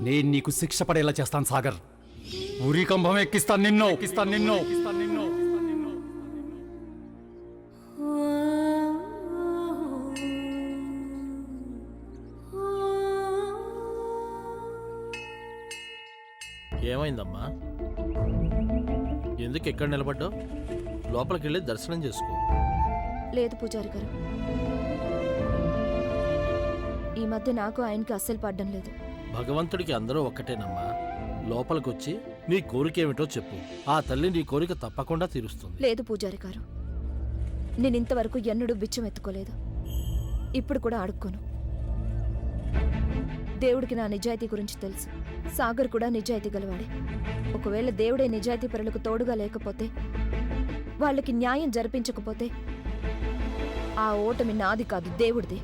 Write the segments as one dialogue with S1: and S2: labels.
S1: నేను నీకు శిక్ష పడేలా చేస్తాను సాగర్. ఉరికంభం ఎక్కిస్తాను నిన్ను.
S2: ఏమైందమ్మా? ఎందుకు ఎక్కడ నిలబడ్డావు? లోపలికి వెళ్ళి దర్శనం చేసుకో.
S3: లేదు పూజారి గారు, ఈ మధ్య నాకు ఆయనకి అస్సలు పడ్డం లేదు.
S2: భగవంతుడికి అందరూ ఒక్కటేనమ్మా. లోపలికొచ్చి నీ కోరికేమిటో చెప్పు. ఆ తల్లి నీ కోరిక తప్పకుండా తీరుస్తుంది.
S3: లేదు పూజారి గారు, నేను ఇంతవరకు ఎన్నడూ బిచ్చం ఎత్తుకోలేదు, ఇప్పుడు కూడా అడుక్కోను. దేవుడికి నా నిజాయితీ గురించి తెలుసు. సాగర్ కూడా నిజాయితీ గలవాడే. ఒకవేళ దేవుడే నిజాయితీ పరులకు తోడుగా లేకపోతే, వాళ్ళకి న్యాయం జరిపించకపోతే, ఆ ఓటమి నాది కాదు, దేవుడిది.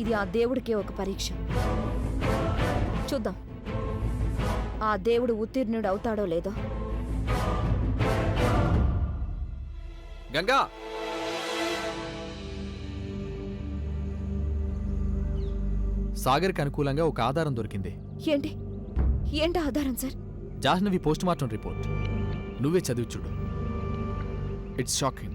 S3: ఇది ఆ దేవుడికే ఒక పరీక్ష. చూద్దాం ఆ దేవుడు ఉత్తీర్ణుడు అవుతాడో లేదో.
S4: గంగా, సాగర్కి అనుకూలంగా ఒక ఆధారం దొరికింది.
S3: ఏంటి ఆధారం సార్?
S4: Jahnavi postmortem report. నువ్వే చదివి చూడు. It's shocking.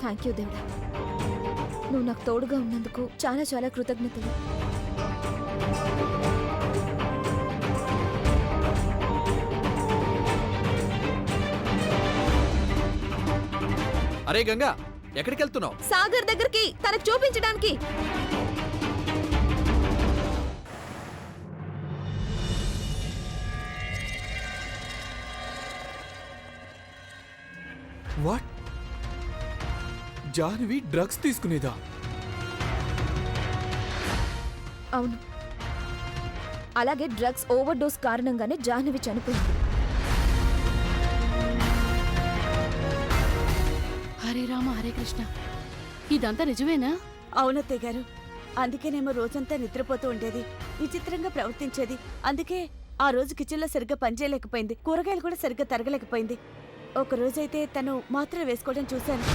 S3: థ్యాంక్ యూ దేవుడా, నువ్వు నాకు తోడుగా ఉన్నందుకు చాలా చాలా కృతజ్ఞతలు.
S4: అరే గంగా, ఎక్కడికి వెళ్తున్నావు?
S3: సాగర్ దగ్గరికి, తనకు చూపించడానికి.
S5: వాట్? జాహ్నవి డ్రగ్స్ తీసుకునేదా?
S3: అవును, అలాగే డ్రగ్స్ ఓవర్ డోస్ కారణంగానే జాహ్నవి చనిపోయింది.
S6: హరే రామ హరే కృష్ణ, ఇదంతా నిజమేనా?
S7: అవునత్తయ్య గారు, అందుకేనేమో రోజంతా నిద్రపోతూ ఉండేది, విచిత్రంగా ప్రవర్తించేది. అందుకే ఆ రోజు కిచెన్లో సరిగ్గా పనిచేయలేకపోయింది, కూరగాయలు కూడా సరిగ్గా తరగలేకపోయింది. ఒక రోజైతే తను మాత్రలు వేసుకోవడం చూశాను.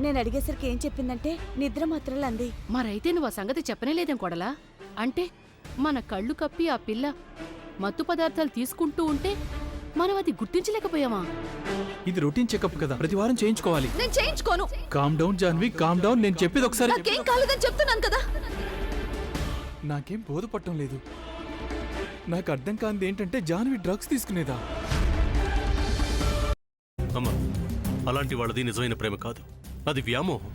S7: నేను అడిగేసరికి ఏం చెప్పిందంటే నిద్ర మాత్రలు అంది.
S6: మరైతే నువ్వు ఆ సంగతి చెప్పనేలేదేం కొడలా? అంటే మన కళ్ళు కప్పి ఆ పిల్ల మత్తు పదార్థాలు తీసుకుంటూ ఉంటే మనం అది గుర్తించలేకపోయామా?
S5: ఇది రొటీన్ చెకప్ కదా, ప్రతి వారం చేయించుకోవాలి.
S3: నేను చేయించుకోను.
S5: Calm down Jahnavi, calm down. నేను చెప్పేది ఒకసారి.
S3: నాకేం కాలేదని చెప్తున్నాను కదా.
S5: నాకేం బోధపడటం లేదు. నాకు అర్థం కానిది ఏంటంటే జాహ్నవి డ్రగ్స్ తీసుకునేదా?
S8: అమ్మా, అలాంటి వాళ్ళది నిజమైన ప్రేమ కాదు, అది వ్యామోహం.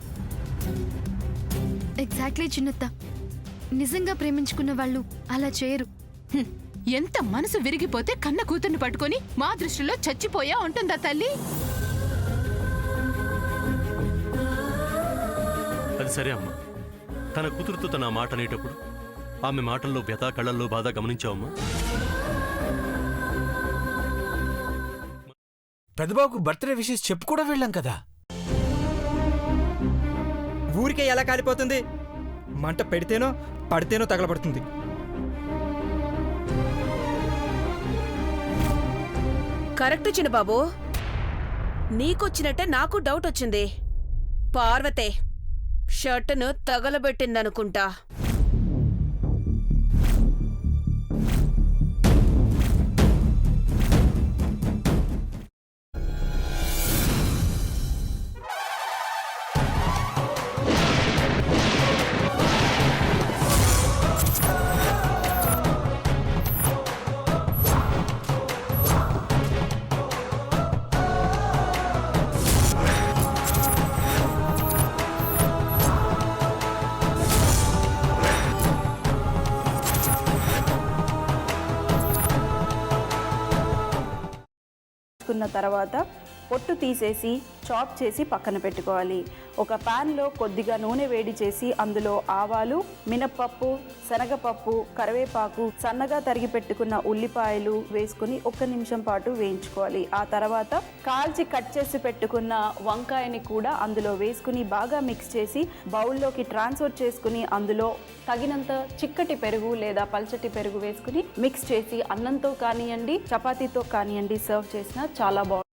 S9: ఎగ్జాక్ట్లీ చిన్నత్త, నిజంగా ప్రేమించుకున్న వాళ్ళు అలా చేయరు.
S6: ఎంత మనసు విరిగిపోతే కన్న కూతుర్ని పట్టుకొని మా దృష్టిలో చచ్చిపోయా ఉంటుందా తల్లి?
S8: అది సరే అమ్మా, తన కూతురుతో తన మాట అనేటప్పుడు ఆమె మాటల్లో వ్యథ, కళ్ళల్లో బాధ గమనించావమ్మా?
S10: పెద్దబాబుకు బర్త్డే విషెస్ చెప్పు కూడా వెళ్ళాం కదా.
S11: ఊరికే ఎలా కాలిపోతుంది? మంట పెడితేనో పడితేనో తగలబడుతుంది.
S7: కరెక్ట్ చిన్నబాబు, నీకొచ్చినట్టే నాకు డౌట్ వచ్చింది. పార్వతే షర్టును తగలబెట్టిందనుకుంటా.
S12: తర్వాత పొట్టు తీసేసి చాప్ చేసి పక్కన పెట్టుకోవాలి. ఒక ప్యాన్లో కొద్దిగా నూనె వేడి చేసి అందులో ఆవాలు, మినప్పప్పు, శనగపప్పు, కరివేపాకు, సన్నగా తరిగి పెట్టుకున్న ఉల్లిపాయలు వేసుకుని 1 నిమిషం పాటు వేయించుకోవాలి. ఆ తర్వాత కాల్చి కట్ చేసి పెట్టుకున్న వంకాయని కూడా అందులో వేసుకుని బాగా మిక్స్ చేసి బౌల్లోకి ట్రాన్స్ఫర్ చేసుకుని అందులో తగినంత చిక్కటి పెరుగు లేదా పల్చటి పెరుగు వేసుకుని మిక్స్ చేసి అన్నంతో కానివ్వండి, చపాతీతో కానివ్వండి సర్వ్ చేసినా చాలా బాగుంటుంది.